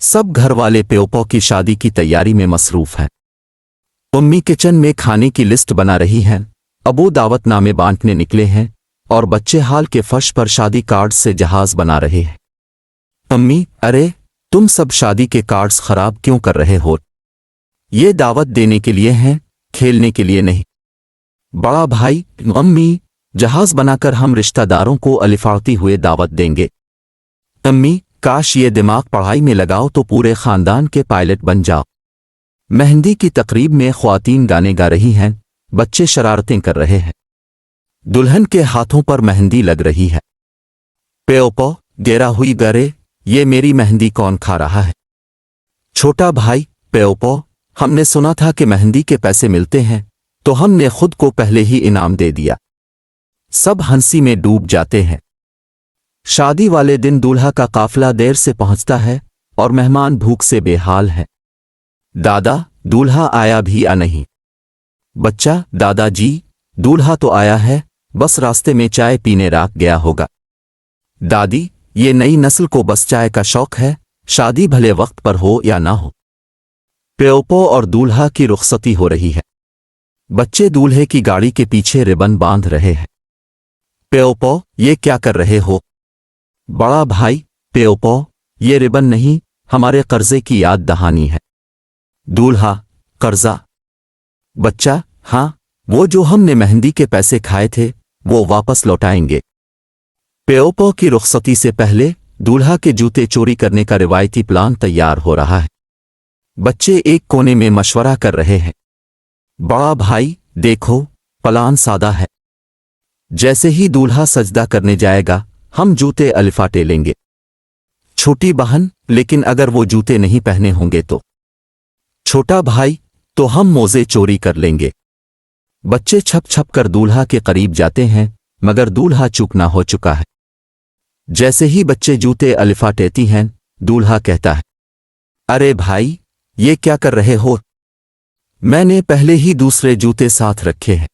सब घर वाले प्योपो की शादी की तैयारी में मसरूफ हैं। उम्मी किचन में खाने की लिस्ट बना रही हैं, अबू दावतनामे बांटने निकले हैं और बच्चे हाल के फर्श पर शादी कार्ड से जहाज बना रहे हैं। अम्मी, अरे तुम सब शादी के कार्ड्स खराब क्यों कर रहे हो? ये दावत देने के लिए हैं, खेलने के लिए नहीं। बड़ा भाई, अम्मी, जहाज बनाकर हम रिश्तेदारों को अलिफाड़ती हुए दावत देंगे। अम्मी, काश ये दिमाग पढ़ाई में लगाओ तो पूरे खानदान के पायलट बन जाओ। मेहंदी की तकरीब में ख्वातीन गाने गा रही हैं, बच्चे शरारतें कर रहे हैं। दुल्हन के हाथों पर मेहंदी लग रही है। प्योपो, गेरा हुई गरे, ये मेरी मेहंदी कौन खा रहा है? छोटा भाई, प्योपो, हमने सुना था कि मेहंदी के पैसे मिलते हैं, तो हमने खुद को पहले ही इनाम दे दिया। सब हंसी में डूब जाते हैं। शादी वाले दिन दूल्हा का काफिला देर से पहुंचता है और मेहमान भूख से बेहाल हैं। दादा, दूल्हा आया भी या नहीं? बच्चा, दादाजी, दूल्हा तो आया है, बस रास्ते में चाय पीने राख गया होगा। दादी, ये नई नस्ल को बस चाय का शौक है, शादी भले वक्त पर हो या ना हो। प्योपो और दूल्हा की रुखसती हो रही है। बच्चे दूल्हे की गाड़ी के पीछे रिबन बांध रहे हैं। प्योपो, ये क्या कर रहे हो? बड़ा भाई, प्योपो, ये रिबन नहीं, हमारे कर्जे की याद दहानी है। दूल्हा, कर्जा? बच्चा, हाँ, वो जो हमने मेहंदी के पैसे खाए थे वो वापस लौटाएंगे। प्योपो की रुखसती से पहले दूल्हा के जूते चोरी करने का रिवायती प्लान तैयार हो रहा है। बच्चे एक कोने में मशवरा कर रहे हैं। बड़ा भाई, देखो, प्लान सादा है। जैसे ही दूल्हा सजदा करने जाएगा हम जूते अलिफाटे लेंगे। छोटी बहन, लेकिन अगर वो जूते नहीं पहने होंगे तो? छोटा भाई, तो हम मोजे चोरी कर लेंगे। बच्चे छप छप कर दूल्हा के करीब जाते हैं, मगर दूल्हा चूकना हो चुका है। जैसे ही बच्चे जूते अलिफाटेती हैं, दूल्हा कहता है, अरे भाई, ये क्या कर रहे हो? मैंने पहले ही दूसरे जूते साथ रखे हैं।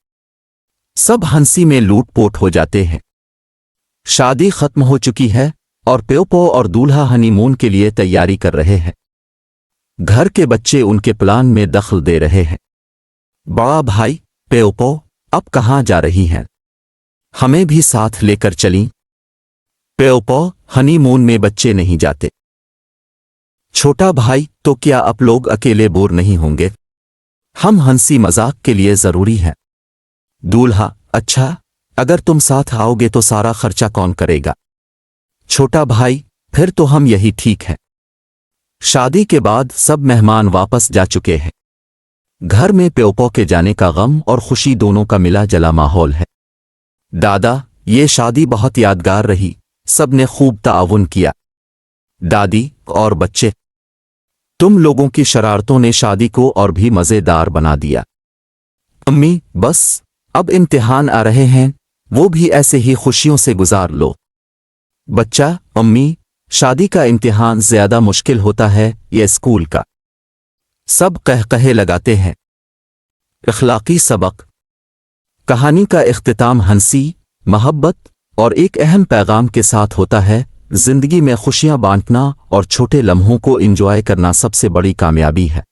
सब हंसी में लूटपोट हो जाते हैं। शादी खत्म हो चुकी है और प्योपो और दूल्हा हनीमून के लिए तैयारी कर रहे हैं। घर के बच्चे उनके प्लान में दखल दे रहे हैं। बड़ा भाई, प्योपो, अब कहाँ जा रही हैं? हमें भी साथ लेकर चलीं। प्योपो, हनीमून में बच्चे नहीं जाते। छोटा भाई, तो क्या आप लोग अकेले बोर नहीं होंगे? हम हंसी मजाक के लिए जरूरी हैं। दूल्हा, अच्छा, अगर तुम साथ आओगे तो सारा खर्चा कौन करेगा? छोटा भाई, फिर तो हम यही ठीक हैं। शादी के बाद सब मेहमान वापस जा चुके हैं। घर में प्योपो के जाने का गम और खुशी दोनों का मिला जला माहौल है। दादा, ये शादी बहुत यादगार रही, सब ने खूब ताउन किया। दादी और बच्चे, तुम लोगों की शरारतों ने शादी को और भी मज़ेदार बना दिया। अम्मी, बस, अब इम्तिहान आ रहे हैं, वो भी ऐसे ही खुशियों से गुजार लो। बच्चा, अम्मी, शादी का इम्तिहान ज्यादा मुश्किल होता है या स्कूल का? सब कहकहे लगाते हैं। इखलाकी सबक। कहानी का इख्तिताम हंसी, मोहब्बत और एक अहम पैगाम के साथ होता है। जिंदगी में खुशियां बांटना और छोटे लम्हों को एंजॉय करना सबसे बड़ी कामयाबी है।